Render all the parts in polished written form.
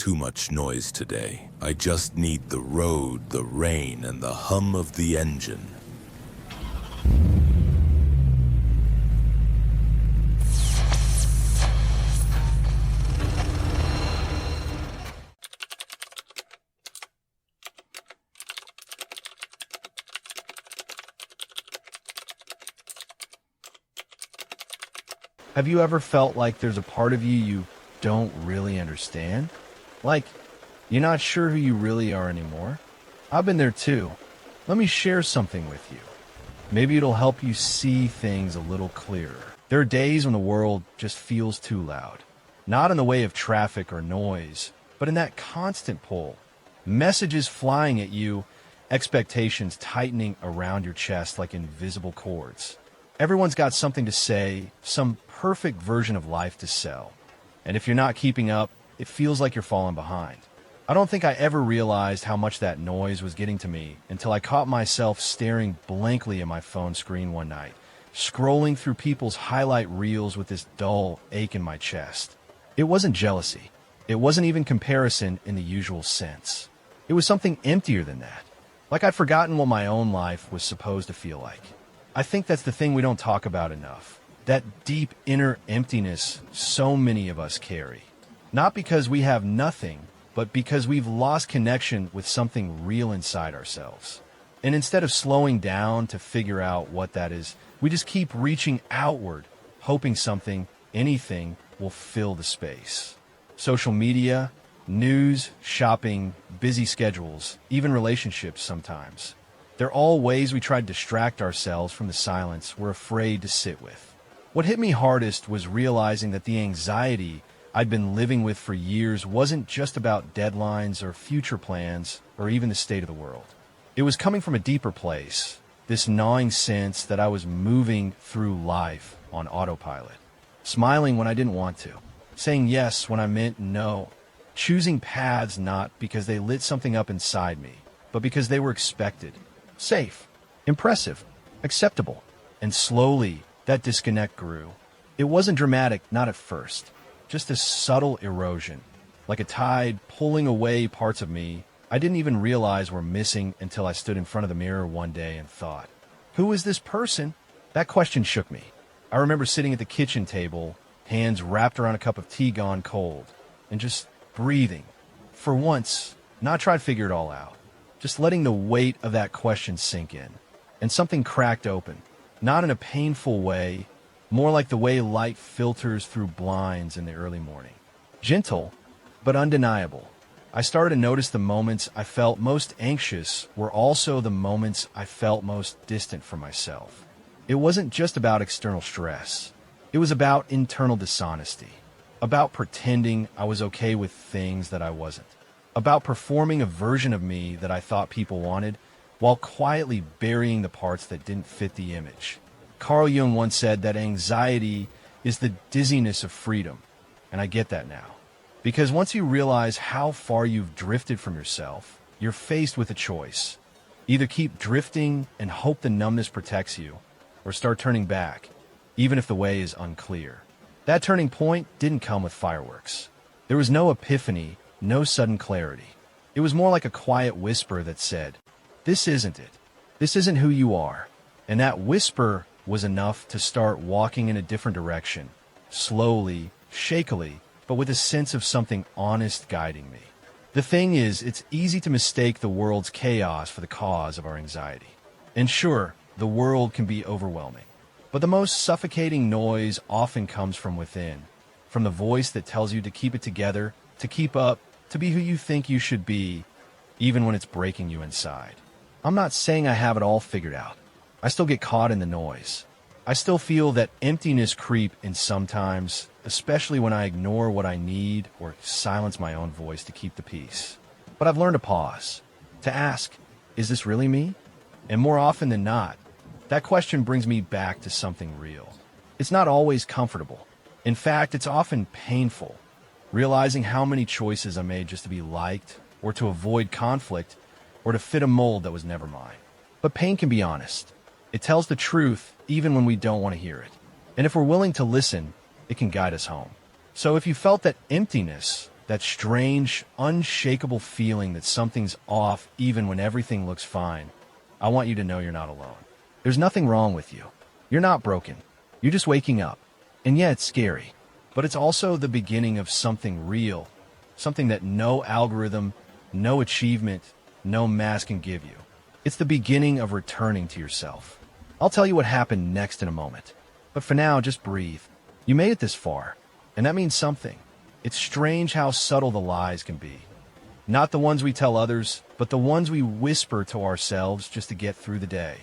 too much noise today. I just need the road, the rain, and the hum of the engine. Have you ever felt like there's a part of you don't really understand? Like, you're not sure who you really are anymore? I've been there too. Let me share something with you. Maybe it'll help you see things a little clearer. There are days when the world just feels too loud. Not in the way of traffic or noise, but in that constant pull. Messages flying at you, expectations tightening around your chest like invisible cords. Everyone's got something to say, some perfect version of life to sell. And if you're not keeping up, it feels like you're falling behind. I don't think I ever realized how much that noise was getting to me until I caught myself staring blankly at my phone screen one night, scrolling through people's highlight reels with this dull ache in my chest. It wasn't jealousy. It wasn't even comparison in the usual sense. It was something emptier than that. Like I'd forgotten what my own life was supposed to feel like. I think that's the thing we don't talk about enough. That deep inner emptiness so many of us carry. Not because we have nothing, but because we've lost connection with something real inside ourselves. And instead of slowing down to figure out what that is, we just keep reaching outward, hoping something, anything, will fill the space. Social media, news, shopping, busy schedules, even relationships sometimes. They're all ways we try to distract ourselves from the silence we're afraid to sit with. What hit me hardest was realizing that the anxiety I'd been living with for years wasn't just about deadlines or future plans or even the state of the world. It was coming from a deeper place, this gnawing sense that I was moving through life on autopilot, smiling when I didn't want to, saying yes when I meant no, choosing paths not because they lit something up inside me, but because they were expected. Safe, impressive, acceptable. And slowly, that disconnect grew. It wasn't dramatic, not at first. Just a subtle erosion, like a tide pulling away parts of me I didn't even realize were missing until I stood in front of the mirror one day and thought, who is this person? That question shook me. I remember sitting at the kitchen table, hands wrapped around a cup of tea gone cold, and just breathing. For once, not trying to figure it all out. Just letting the weight of that question sink in. And something cracked open. Not in a painful way, more like the way light filters through blinds in the early morning. Gentle, but undeniable. I started to notice the moments I felt most anxious were also the moments I felt most distant from myself. It wasn't just about external stress. It was about internal dishonesty. About pretending I was okay with things that I wasn't. About performing a version of me that I thought people wanted, while quietly burying the parts that didn't fit the image. Carl Jung once said that anxiety is the dizziness of freedom, and I get that now. Because once you realize how far you've drifted from yourself, you're faced with a choice. Either keep drifting and hope the numbness protects you, or start turning back, even if the way is unclear. That turning point didn't come with fireworks. There was no epiphany, no sudden clarity. It was more like a quiet whisper that said, this isn't it. This isn't who you are. And that whisper was enough to start walking in a different direction, slowly, shakily, but with a sense of something honest guiding me. The thing is, it's easy to mistake the world's chaos for the cause of our anxiety. And sure, the world can be overwhelming. But the most suffocating noise often comes from within, from the voice that tells you to keep it together, to keep up, to be who you think you should be, even when it's breaking you inside. I'm not saying I have it all figured out. I still get caught in the noise. I still feel that emptiness creep in sometimes, especially when I ignore what I need or silence my own voice to keep the peace. But I've learned to pause, to ask, is this really me? And more often than not, that question brings me back to something real. It's not always comfortable. In fact, it's often painful, realizing how many choices I made just to be liked, or to avoid conflict, or to fit a mold that was never mine. But pain can be honest. It tells the truth even when we don't want to hear it. And if we're willing to listen, it can guide us home. So if you felt that emptiness, that strange, unshakable feeling that something's off even when everything looks fine, I want you to know you're not alone. There's nothing wrong with you. You're not broken. You're just waking up. And yeah, it's scary, but it's also the beginning of something real, something that no algorithm, no achievement, no mask can give you. It's the beginning of returning to yourself. I'll tell you what happened next in a moment, but for now, just breathe. You made it this far, and that means something. It's strange how subtle the lies can be. Not the ones we tell others, but the ones we whisper to ourselves just to get through the day.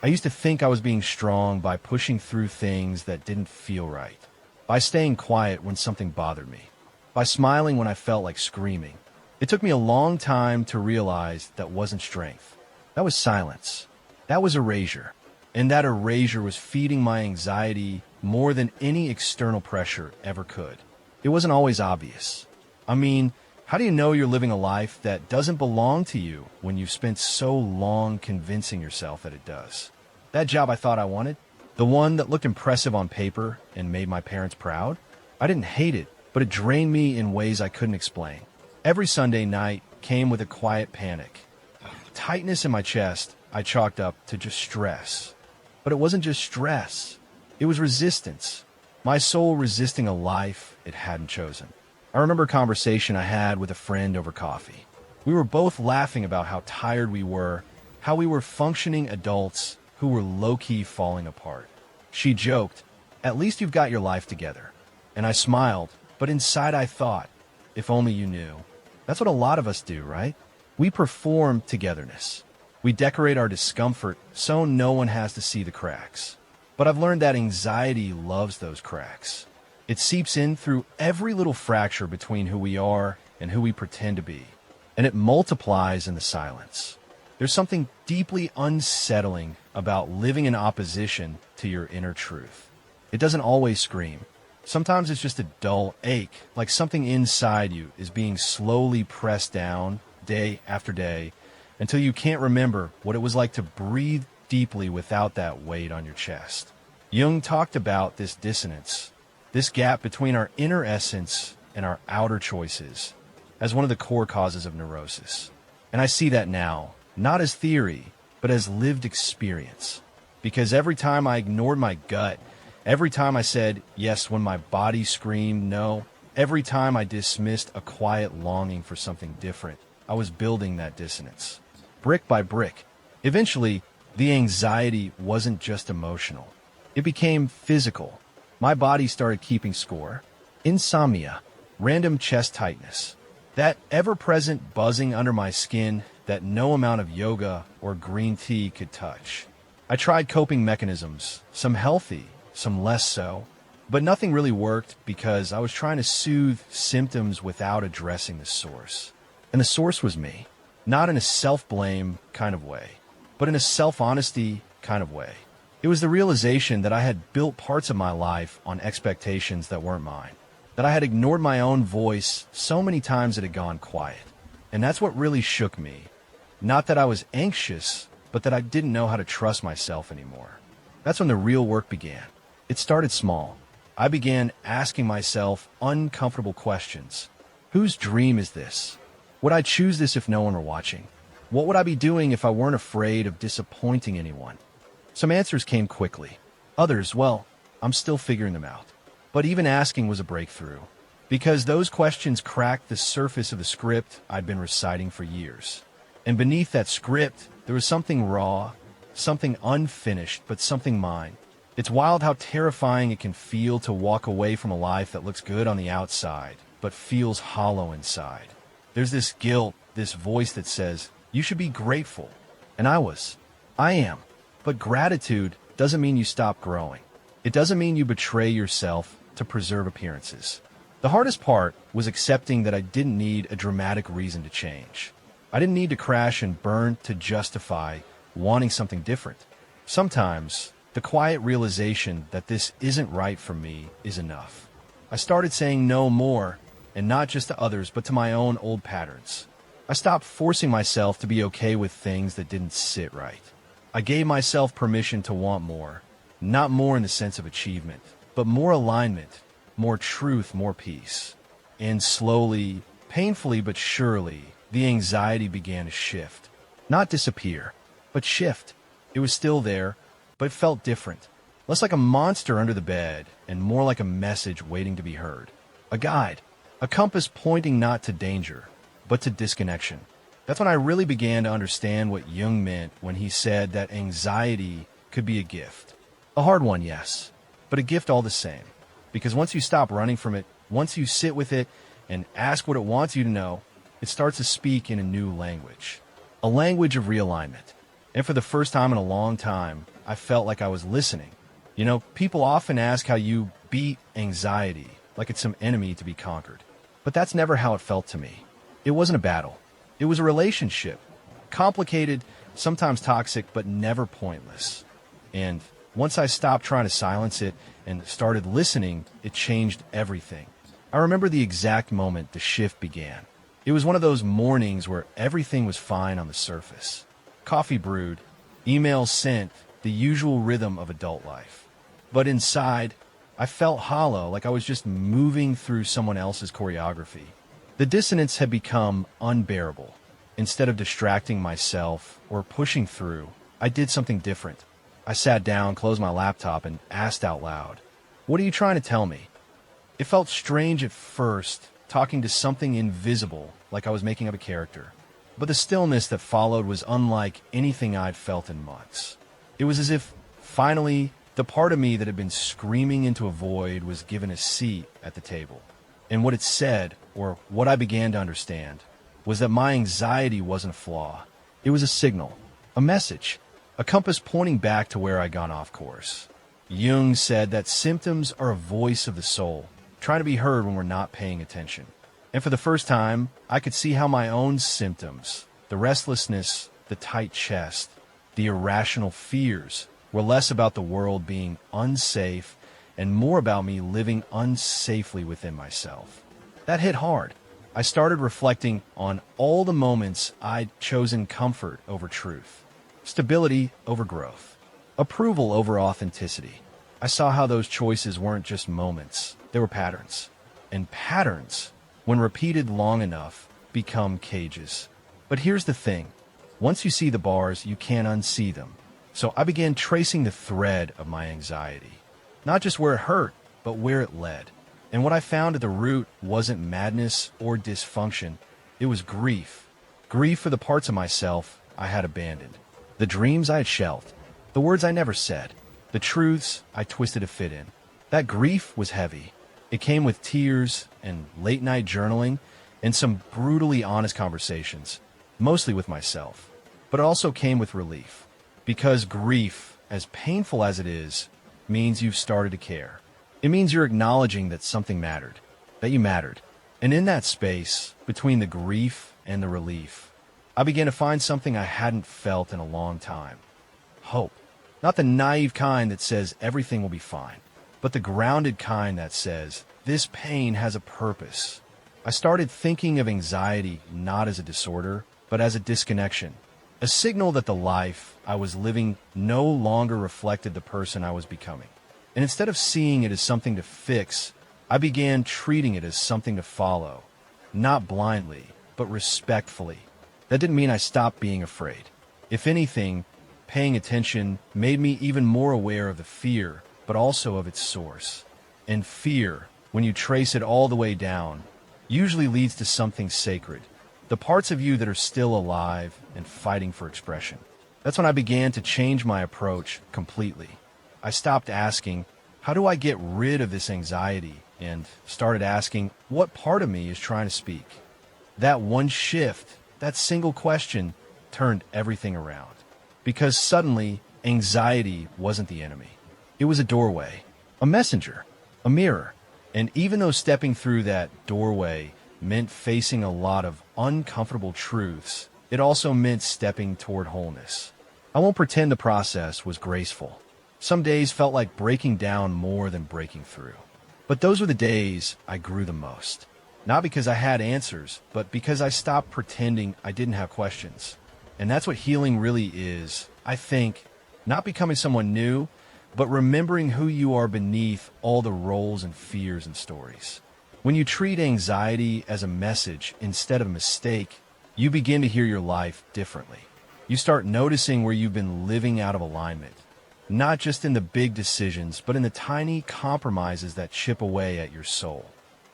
I used to think I was being strong by pushing through things that didn't feel right, by staying quiet when something bothered me, by smiling when I felt like screaming. It took me a long time to realize that wasn't strength. That was silence. That was erasure. And that erasure was feeding my anxiety more than any external pressure ever could. It wasn't always obvious. I mean, how do you know you're living a life that doesn't belong to you when you've spent so long convincing yourself that it does? That job I thought I wanted, the one that looked impressive on paper and made my parents proud, I didn't hate it, but it drained me in ways I couldn't explain. Every Sunday night came with a quiet panic. Tightness in my chest I chalked up to just stress. But it wasn't just stress. It was resistance. My soul resisting a life it hadn't chosen. I remember a conversation I had with a friend over coffee. We were both laughing about how tired we were, how we were functioning adults who were low-key falling apart. She joked, "At least you've got your life together." And I smiled, but inside I thought, if only you knew. That's what a lot of us do, right? We perform togetherness. We decorate our discomfort so no one has to see the cracks. But I've learned that anxiety loves those cracks. It seeps in through every little fracture between who we are and who we pretend to be. And it multiplies in the silence. There's something deeply unsettling about living in opposition to your inner truth. It doesn't always scream. Sometimes it's just a dull ache, like something inside you is being slowly pressed down day after day until you can't remember what it was like to breathe deeply without that weight on your chest. Jung talked about this dissonance, this gap between our inner essence and our outer choices, as one of the core causes of neurosis. And I see that now, not as theory, but as lived experience. Because every time I ignored my gut, every time I said yes when my body screamed no, every time I dismissed a quiet longing for something different, I was building that dissonance. Brick by brick. Eventually, the anxiety wasn't just emotional. It became physical. My body started keeping score. Insomnia, random chest tightness, that ever-present buzzing under my skin that no amount of yoga or green tea could touch. I tried coping mechanisms, some healthy, some less so, but nothing really worked because I was trying to soothe symptoms without addressing the source. And the source was me, not in a self-blame kind of way, but in a self-honesty kind of way. It was the realization that I had built parts of my life on expectations that weren't mine, that I had ignored my own voice so many times it had gone quiet. And that's what really shook me. Not that I was anxious, but that I didn't know how to trust myself anymore. That's when the real work began. It started small. I began asking myself uncomfortable questions. Whose dream is this? Would I choose this if no one were watching? What would I be doing if I weren't afraid of disappointing anyone? Some answers came quickly. Others, well, I'm still figuring them out. But even asking was a breakthrough, because those questions cracked the surface of the script I'd been reciting for years. And beneath that script, there was something raw, something unfinished, but something mine. It's wild how terrifying it can feel to walk away from a life that looks good on the outside, but feels hollow inside. There's this guilt, this voice that says, you should be grateful. And I am. But gratitude doesn't mean you stop growing. It doesn't mean you betray yourself to preserve appearances. The hardest part was accepting that I didn't need a dramatic reason to change. I didn't need to crash and burn to justify wanting something different. Sometimes, the quiet realization that this isn't right for me is enough. I started saying no more, and not just to others, but to my own old patterns. I stopped forcing myself to be okay with things that didn't sit right. I gave myself permission to want more, not more in the sense of achievement, but more alignment, more truth, more peace. And slowly, Painfully but surely, the anxiety began to shift. Not disappear, but shift. It was still there, but it felt different. Less like a monster under the bed, and more like a message waiting to be heard. A guide. A compass pointing not to danger, but to disconnection. That's when I really began to understand what Jung meant when he said that anxiety could be a gift. A hard one, yes, but a gift all the same. Because once you stop running from it, once you sit with it and ask what it wants you to know, it starts to speak in a new language. A language of realignment. And for the first time in a long time, I felt like I was listening. You know, people often ask how you beat anxiety, like it's some enemy to be conquered. But that's never how it felt to me. It wasn't a battle. It was a relationship. Complicated, sometimes toxic, but never pointless. And once I stopped trying to silence it and started listening, it changed everything. I remember the exact moment the shift began. It was one of those mornings where everything was fine on the surface. Coffee brewed, emails sent, the usual rhythm of adult life. But inside, I felt hollow, like I was just moving through someone else's choreography. The dissonance had become unbearable. Instead of distracting myself or pushing through, I did something different. I sat down, closed my laptop, and asked out loud, "What are you trying to tell me?" It felt strange at first, talking to something invisible, like I was making up a character. But the stillness that followed was unlike anything I'd felt in months. It was as if, finally, the part of me that had been screaming into a void was given a seat at the table. And what it said, or what I began to understand, was that my anxiety wasn't a flaw. It was a signal, a message, a compass pointing back to where I'd gone off course. Jung said that symptoms are a voice of the soul, trying to be heard when we're not paying attention. And for the first time, I could see how my own symptoms, the restlessness, the tight chest, the irrational fears, were less about the world being unsafe and more about me living unsafely within myself. That hit hard. I started reflecting on all the moments I'd chosen comfort over truth, stability over growth, approval over authenticity. I saw how those choices weren't just moments, they were patterns. And patterns, when repeated long enough, become cages. But here's the thing. Once you see the bars, you can't unsee them. So I began tracing the thread of my anxiety. Not just where it hurt, but where it led. And what I found at the root wasn't madness or dysfunction. It was grief. Grief for the parts of myself I had abandoned. The dreams I had shelved. The words I never said. The truths I twisted to fit in. That grief was heavy. It came with tears and late-night journaling and some brutally honest conversations, mostly with myself. But it also came with relief. Because grief, as painful as it is, means you've started to care. It means you're acknowledging that something mattered, that you mattered. And in that space, between the grief and the relief, I began to find something I hadn't felt in a long time. Hope. Not the naive kind that says everything will be fine, but the grounded kind that says, this pain has a purpose. I started thinking of anxiety not as a disorder, but as a disconnection. A signal that the life I was living no longer reflected the person I was becoming. And instead of seeing it as something to fix, I began treating it as something to follow. Not blindly, but respectfully. That didn't mean I stopped being afraid. If anything, paying attention made me even more aware of the fear, but also of its source. And fear, when you trace it all the way down, usually leads to something sacred. The parts of you that are still alive and fighting for expression. That's when I began to change my approach completely. I stopped asking, how do I get rid of this anxiety? And started asking, what part of me is trying to speak? That one shift, that single question, turned everything around. Because suddenly, anxiety wasn't the enemy. It was a doorway, a messenger, a mirror. And even though stepping through that doorway meant facing a lot of uncomfortable truths, it also meant stepping toward wholeness. I won't pretend the process was graceful. Some days felt like breaking down more than breaking through. But those were the days I grew the most. Not because I had answers, but because I stopped pretending I didn't have questions. And that's what healing really is, I think, not becoming someone new, but remembering who you are beneath all the roles and fears and stories. When you treat anxiety as a message instead of a mistake, you begin to hear your life differently. You start noticing where you've been living out of alignment, not just in the big decisions, but in the tiny compromises that chip away at your soul.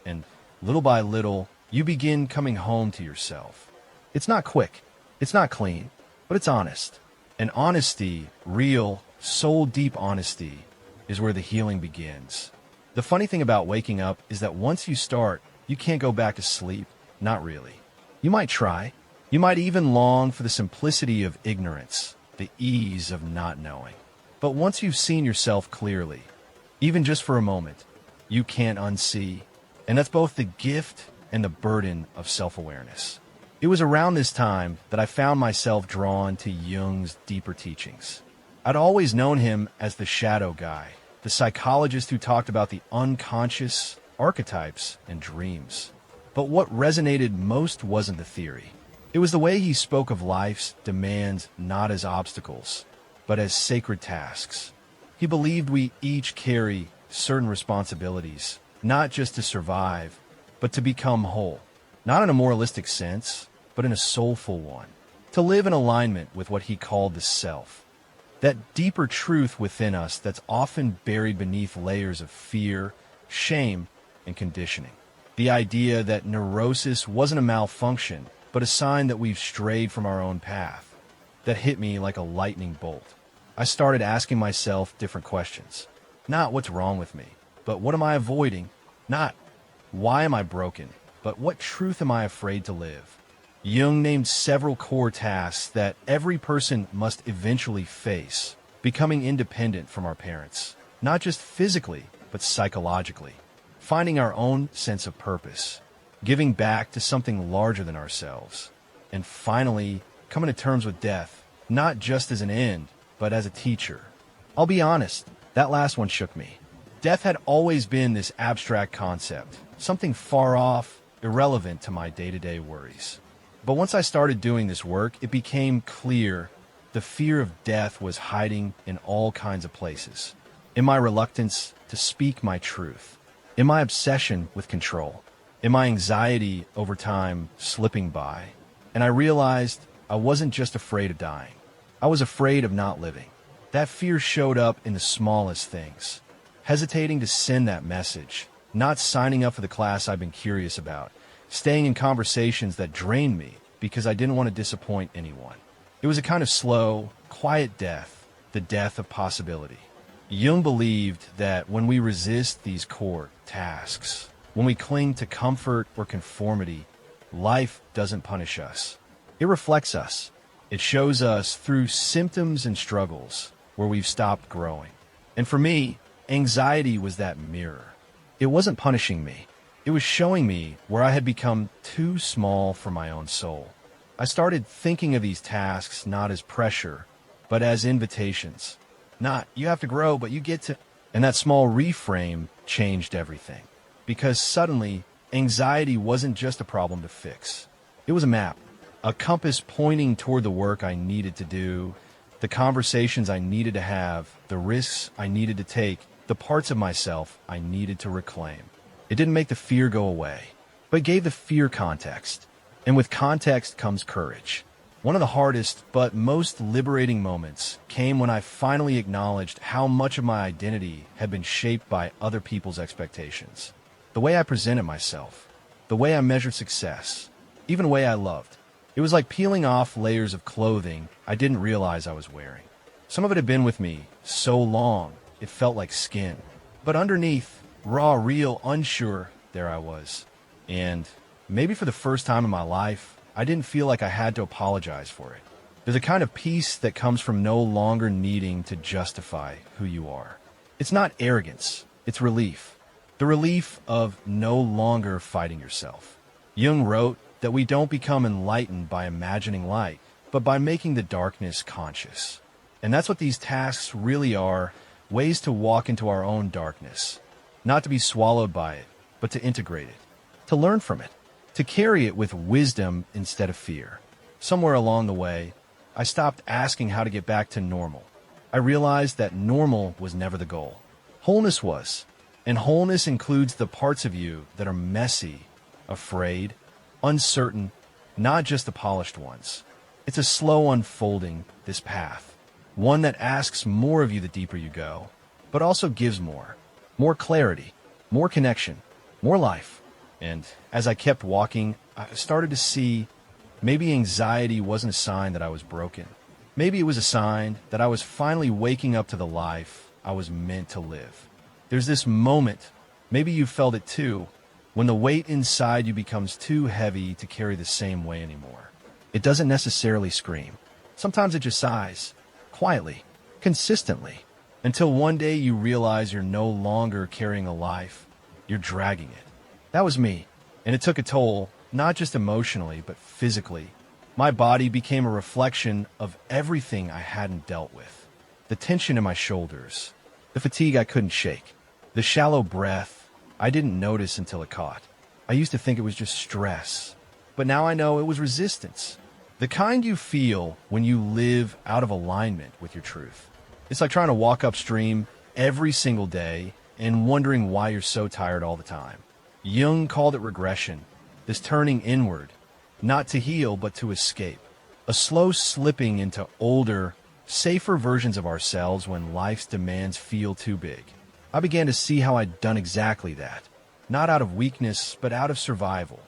And little by little, you begin coming home to yourself. It's not quick, it's not clean, but it's honest. And honesty, real, soul-deep honesty, is where the healing begins. The funny thing about waking up is that once you start, you can't go back to sleep. Not really. You might try. You might even long for the simplicity of ignorance, the ease of not knowing. But once you've seen yourself clearly, even just for a moment, you can't unsee. And that's both the gift and the burden of self-awareness. It was around this time that I found myself drawn to Jung's deeper teachings. I'd always known him as the shadow guy, the psychologist who talked about the unconscious, archetypes, and dreams. But what resonated most wasn't the theory. It was the way he spoke of life's demands not as obstacles, but as sacred tasks. He believed we each carry certain responsibilities, not just to survive, but to become whole. Not in a moralistic sense, but in a soulful one. To live in alignment with what he called the self. That deeper truth within us that's often buried beneath layers of fear, shame, and conditioning. The idea that neurosis wasn't a malfunction, but a sign that we've strayed from our own path. That hit me like a lightning bolt. I started asking myself different questions. Not what's wrong with me, but what am I avoiding? Not why am I broken, but what truth am I afraid to live? Jung named several core tasks that every person must eventually face, becoming independent from our parents, not just physically, but psychologically, finding our own sense of purpose, giving back to something larger than ourselves, and finally, coming to terms with death, not just as an end, but as a teacher. I'll be honest, that last one shook me. Death had always been this abstract concept, something far off, irrelevant to my day-to-day worries. But once I started doing this work, it became clear the fear of death was hiding in all kinds of places. In my reluctance to speak my truth, in my obsession with control, in my anxiety over time slipping by. And I realized I wasn't just afraid of dying. I was afraid of not living. That fear showed up in the smallest things. Hesitating to send that message, not signing up for the class I've been curious about, staying in conversations that drained me because I didn't want to disappoint anyone. It was a kind of slow, quiet death, the death of possibility. Jung believed that when we resist these core tasks, when we cling to comfort or conformity, life doesn't punish us. It reflects us. It shows us through symptoms and struggles where we've stopped growing. And for me, anxiety was that mirror. It wasn't punishing me. It was showing me where I had become too small for my own soul. I started thinking of these tasks not as pressure, but as invitations. Not, you have to grow, but you get to... And that small reframe changed everything. Because suddenly, anxiety wasn't just a problem to fix. It was a map, a compass pointing toward the work I needed to do, the conversations I needed to have, the risks I needed to take, the parts of myself I needed to reclaim. It didn't make the fear go away, but gave the fear context. And with context comes courage. One of the hardest but most liberating moments came when I finally acknowledged how much of my identity had been shaped by other people's expectations. The way I presented myself, the way I measured success, even the way I loved. It was like peeling off layers of clothing I didn't realize I was wearing. Some of it had been with me so long, it felt like skin. But underneath, raw, real, unsure, there I was. And maybe for the first time in my life, I didn't feel like I had to apologize for it. There's a kind of peace that comes from no longer needing to justify who you are. It's not arrogance, it's relief. The relief of no longer fighting yourself. Jung wrote that we don't become enlightened by imagining light, but by making the darkness conscious. And that's what these tasks really are, ways to walk into our own darkness. Not to be swallowed by it, but to integrate it, to learn from it, to carry it with wisdom instead of fear. Somewhere along the way, I stopped asking how to get back to normal. I realized that normal was never the goal. Wholeness was. And wholeness includes the parts of you that are messy, afraid, uncertain, not just the polished ones. It's a slow unfolding, this path, one that asks more of you the deeper you go, but also gives more clarity, more connection, more life. And as I kept walking, I started to see maybe anxiety wasn't a sign that I was broken. Maybe it was a sign that I was finally waking up to the life I was meant to live. There's this moment, maybe you felt it too, when the weight inside you becomes too heavy to carry the same way anymore. It doesn't necessarily scream. Sometimes it just sighs, quietly, consistently, until one day you realize you're no longer carrying a life, you're dragging it. That was me, and it took a toll, not just emotionally, but physically. My body became a reflection of everything I hadn't dealt with. The tension in my shoulders, the fatigue I couldn't shake, the shallow breath I didn't notice until it caught. I used to think it was just stress, but now I know it was resistance. The kind you feel when you live out of alignment with your truth. It's like trying to walk upstream every single day and wondering why you're so tired all the time. Jung called it regression, this turning inward, not to heal but to escape. A slow slipping into older, safer versions of ourselves when life's demands feel too big. I began to see how I'd done exactly that, not out of weakness but out of survival.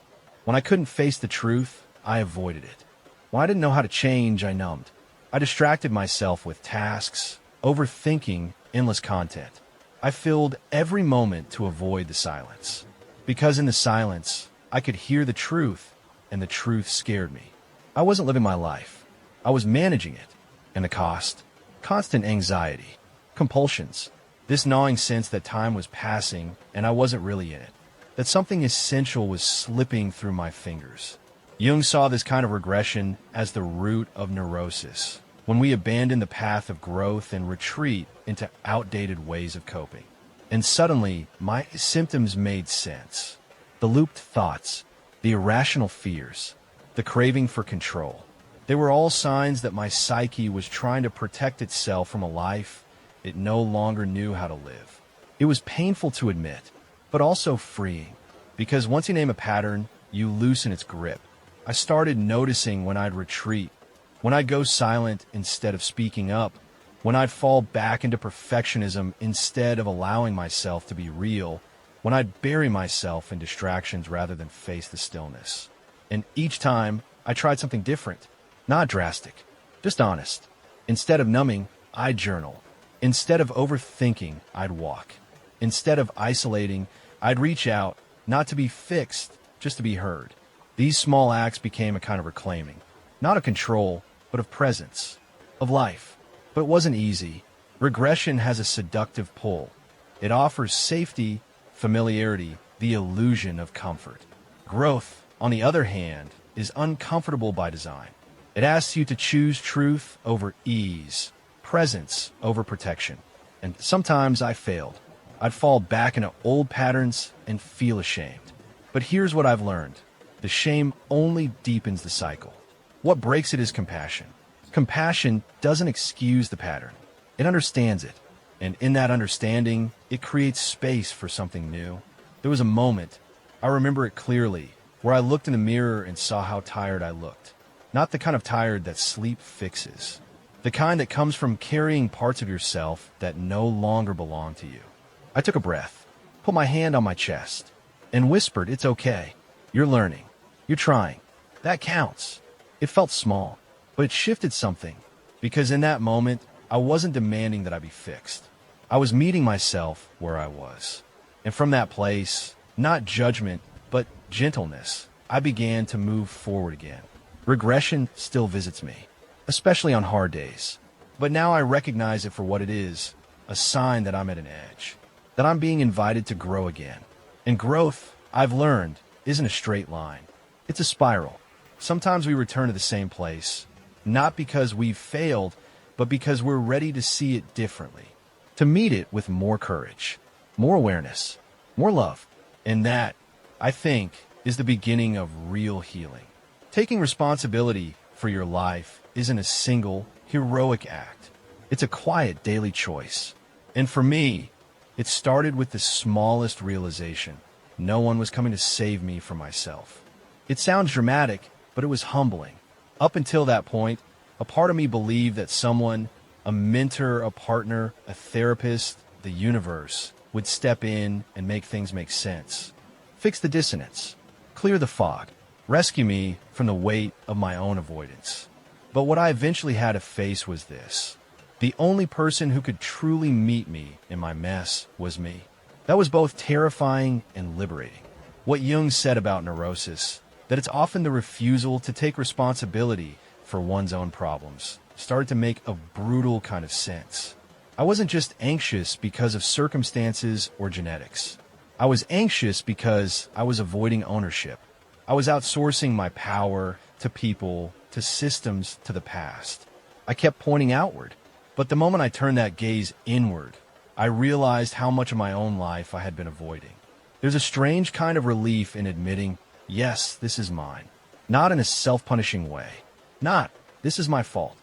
When I couldn't face the truth, I avoided it. When I didn't know how to change, I numbed. I distracted myself with tasks, overthinking, endless content. I filled every moment to avoid the silence. Because in the silence, I could hear the truth, and the truth scared me. I wasn't living my life. I was managing it. And the cost? Constant anxiety. Compulsions. This gnawing sense that time was passing and I wasn't really in it. That something essential was slipping through my fingers. Jung saw this kind of regression as the root of neurosis, when we abandon the path of growth and retreat into outdated ways of coping. And suddenly, my symptoms made sense. The looped thoughts, the irrational fears, the craving for control. They were all signs that my psyche was trying to protect itself from a life it no longer knew how to live. It was painful to admit, but also freeing, because once you name a pattern, you loosen its grip. I started noticing when I'd retreat, when I'd go silent instead of speaking up, when I'd fall back into perfectionism instead of allowing myself to be real, when I'd bury myself in distractions rather than face the stillness. And each time, I tried something different, not drastic, just honest. Instead of numbing, I'd journal. Instead of overthinking, I'd walk. Instead of isolating, I'd reach out, not to be fixed, just to be heard. These small acts became a kind of reclaiming, not of control, but of presence, of life. But it wasn't easy. Regression has a seductive pull. It offers safety, familiarity, the illusion of comfort. Growth, on the other hand, is uncomfortable by design. It asks you to choose truth over ease, presence over protection. And sometimes I failed. I'd fall back into old patterns and feel ashamed. But here's what I've learned. The shame only deepens the cycle. What breaks it is compassion. Compassion doesn't excuse the pattern. It understands it. And in that understanding, it creates space for something new. There was a moment, I remember it clearly, where I looked in the mirror and saw how tired I looked. Not the kind of tired that sleep fixes. The kind that comes from carrying parts of yourself that no longer belong to you. I took a breath, put my hand on my chest, and whispered, "It's okay. You're learning. You're trying. That counts." It felt small, but it shifted something, because in that moment, I wasn't demanding that I be fixed. I was meeting myself where I was. And from that place, not judgment, but gentleness, I began to move forward again. Regression still visits me, especially on hard days. But now I recognize it for what it is, a sign that I'm at an edge, that I'm being invited to grow again. And growth, I've learned, isn't a straight line. It's a spiral. Sometimes we return to the same place, not because we've failed, but because we're ready to see it differently, to meet it with more courage, more awareness, more love. And that, I think, is the beginning of real healing. Taking responsibility for your life isn't a single, heroic act. It's a quiet daily choice. And for me, It started with the smallest realization. No one was coming to save me from myself. It sounds dramatic, but it was humbling. Up until that point, a part of me believed that someone, a mentor, a partner, a therapist, the universe, would step in and make things make sense. Fix the dissonance, clear the fog, rescue me from the weight of my own avoidance. But what I eventually had to face was this. The only person who could truly meet me in my mess was me. That was both terrifying and liberating. What Jung said about neurosis, that it's often the refusal to take responsibility for one's own problems, started to make a brutal kind of sense. I wasn't just anxious because of circumstances or genetics. I was anxious because I was avoiding ownership. I was outsourcing my power to people, to systems, to the past. I kept pointing outward. But the moment I turned that gaze inward, I realized how much of my own life I had been avoiding. There's a strange kind of relief in admitting, yes, this is mine. Not in a self-punishing way. Not, this is my fault.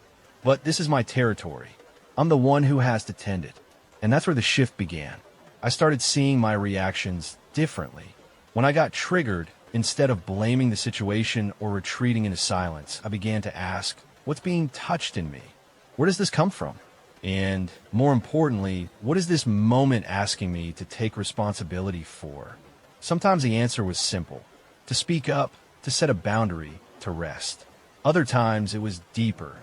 But this is my territory. I'm the one who has to tend it. And that's where the shift began. I started seeing my reactions differently. When I got triggered, instead of blaming the situation or retreating into silence, I began to ask, what's being touched in me? Where does this come from? And more importantly, what is this moment asking me to take responsibility for? Sometimes the answer was simple. To speak up, to set a boundary, to rest. Other times it was deeper.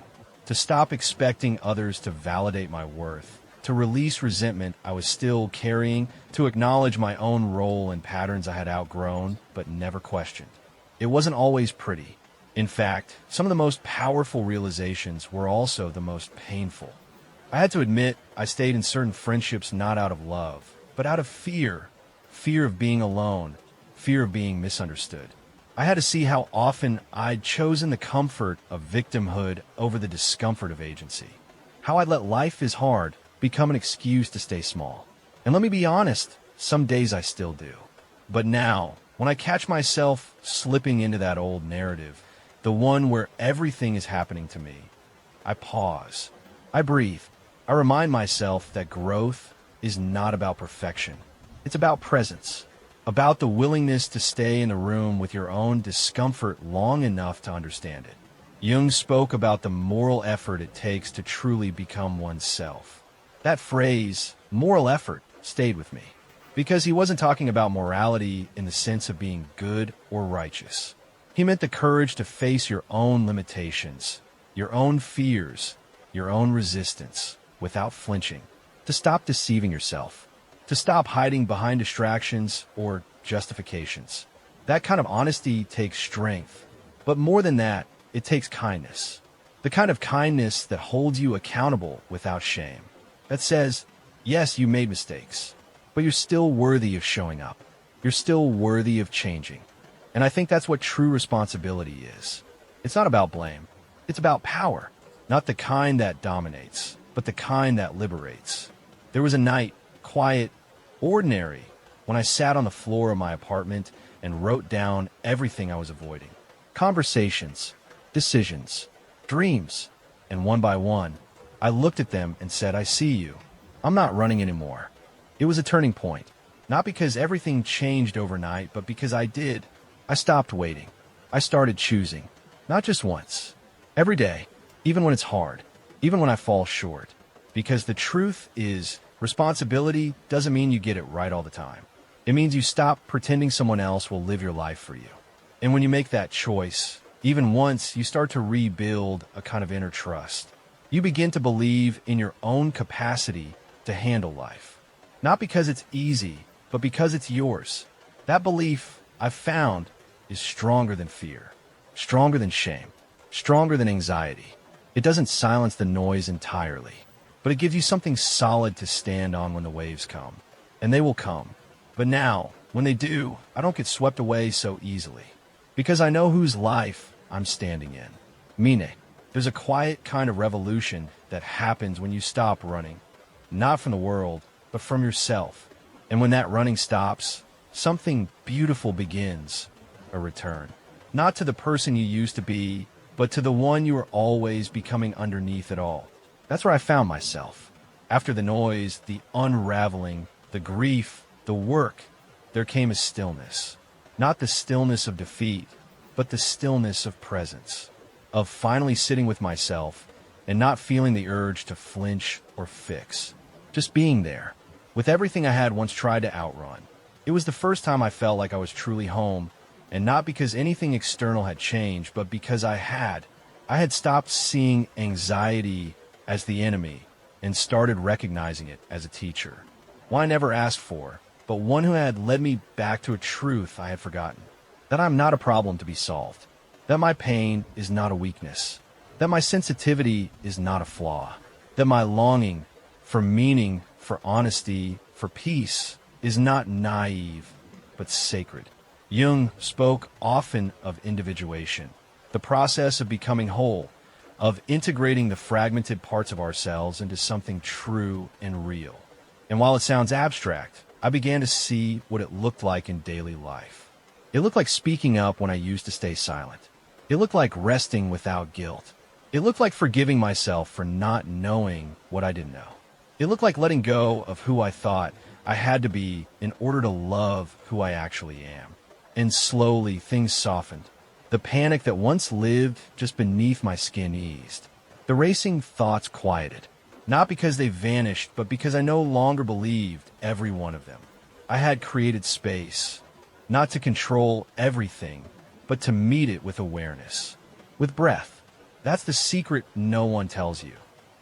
To stop expecting others to validate my worth. To release resentment I was still carrying. To acknowledge my own role in patterns I had outgrown but never questioned. It wasn't always pretty. In fact, some of the most powerful realizations were also the most painful. I had to admit I stayed in certain friendships not out of love, but out of fear. Fear of being alone, fear of being misunderstood. I had to see how often I'd chosen the comfort of victimhood over the discomfort of agency. How I'd let life is hard become an excuse to stay small. And let me be honest, some days I still do. But now, when I catch myself slipping into that old narrative, the one where everything is happening to me, I pause. I breathe. I remind myself that growth is not about perfection. It's about presence, about the willingness to stay in the room with your own discomfort long enough to understand it. Jung spoke about the moral effort it takes to truly become oneself. That phrase, moral effort, stayed with me because he wasn't talking about morality in the sense of being good or righteous. He meant the courage to face your own limitations, your own fears, your own resistance, without flinching, to stop deceiving yourself, to stop hiding behind distractions or justifications. That kind of honesty takes strength, but more than that, it takes kindness. The kind of kindness that holds you accountable without shame. That says, yes, you made mistakes, but you're still worthy of showing up. You're still worthy of changing. And I think that's what true responsibility is. It's not about blame. It's about power. Not the kind that dominates, but the kind that liberates. There was a night, quiet, ordinary, when I sat on the floor of my apartment and wrote down everything I was avoiding. Conversations, decisions, dreams. And one by one, I looked at them and said, I see you. I'm not running anymore. It was a turning point. Not because everything changed overnight, but because I did. I stopped waiting. I started choosing. Not just once. Every day. Even when it's hard. Even when I fall short. Because the truth is, responsibility doesn't mean you get it right all the time. It means you stop pretending someone else will live your life for you. And when you make that choice, even once, you start to rebuild a kind of inner trust. You begin to believe in your own capacity to handle life. Not because it's easy, but because it's yours. That belief, I've found, is stronger than fear, stronger than shame, stronger than anxiety. It doesn't silence the noise entirely, but it gives you something solid to stand on when the waves come. And they will come. But now, when they do, I don't get swept away so easily. Because I know whose life I'm standing in. Mine. There's a quiet kind of revolution that happens when you stop running. Not from the world, but from yourself. And when that running stops, something beautiful begins. A return. Not to the person you used to be, but to the one you were always becoming underneath it all. That's where I found myself. After the noise, the unraveling, the grief, the work, there came a stillness. Not the stillness of defeat, but the stillness of presence, of finally sitting with myself and not feeling the urge to flinch or fix. Just being there, with everything I had once tried to outrun. It was the first time I felt like I was truly home, and not because anything external had changed, but because I had stopped seeing anxiety as the enemy and started recognizing it as a teacher. One I never asked for, but one who had led me back to a truth I had forgotten. That I'm not a problem to be solved. That my pain is not a weakness. That my sensitivity is not a flaw. That my longing for meaning, for honesty, for peace is not naive, but sacred. Jung spoke often of individuation, the process of becoming whole, of integrating the fragmented parts of ourselves into something true and real. And while it sounds abstract, I began to see what it looked like in daily life. It looked like speaking up when I used to stay silent. It looked like resting without guilt. It looked like forgiving myself for not knowing what I didn't know. It looked like letting go of who I thought I had to be in order to love who I actually am. And slowly, things softened. The panic that once lived just beneath my skin eased. The racing thoughts quieted. Not because they vanished, but because I no longer believed every one of them. I had created space, not to control everything, but to meet it with awareness, with breath. That's the secret no one tells you.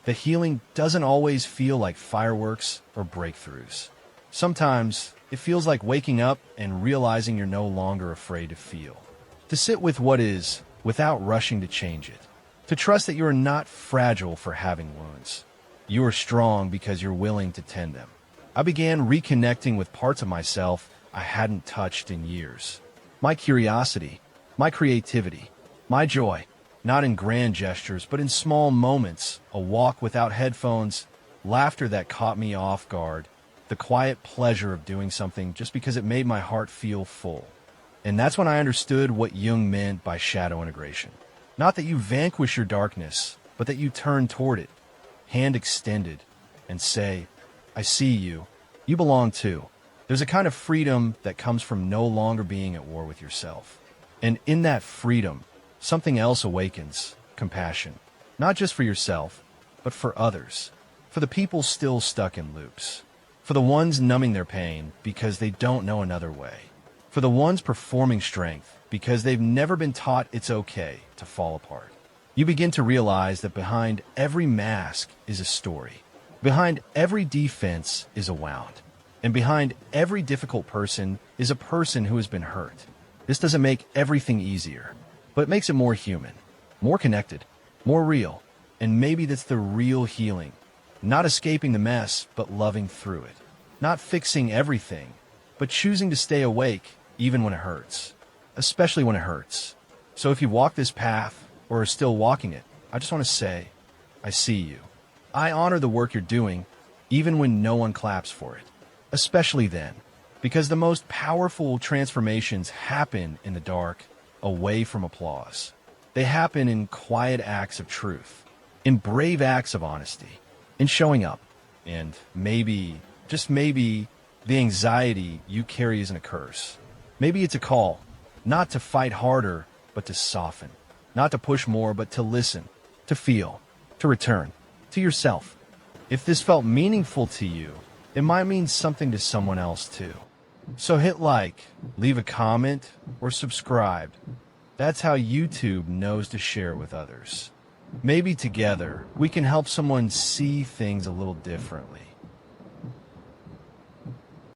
The healing doesn't always feel like fireworks or breakthroughs. Sometimes it feels like waking up and realizing you're no longer afraid to feel. To sit with what is without rushing to change it. To trust that you are not fragile for having wounds. You are strong because you're willing to tend them. I began reconnecting with parts of myself I hadn't touched in years. My curiosity, my creativity, my joy, not in grand gestures, but in small moments, a walk without headphones, laughter that caught me off guard, the quiet pleasure of doing something just because it made my heart feel full. And that's when I understood what Jung meant by shadow integration. Not that you vanquish your darkness, but that you turn toward it, hand extended, and say, I see you. You belong too. There's a kind of freedom that comes from no longer being at war with yourself. And in that freedom, something else awakens, compassion. Not just for yourself, but for others. For the people still stuck in loops. For the ones numbing their pain because they don't know another way. For the ones performing strength because they've never been taught it's okay to fall apart. You begin to realize that behind every mask is a story. Behind every defense is a wound. And behind every difficult person is a person who has been hurt. This doesn't make everything easier, but it makes it more human, more connected, more real. And maybe that's the real healing. Not escaping the mess, but loving through it. Not fixing everything, but choosing to stay awake even when it hurts. Especially when it hurts. So if you walk this path, or are still walking it, I just want to say, I see you. I honor the work you're doing, even when no one claps for it. Especially then, because the most powerful transformations happen in the dark, away from applause. They happen in quiet acts of truth, in brave acts of honesty, in showing up. And maybe, just maybe, the anxiety you carry isn't a curse. Maybe it's a call, not to fight harder, but to soften. Not to push more, but to listen, to feel, to return, to yourself. If this felt meaningful to you, it might mean something to someone else too. So hit like, leave a comment, or subscribe. That's how YouTube knows to share with others. Maybe together, we can help someone see things a little differently.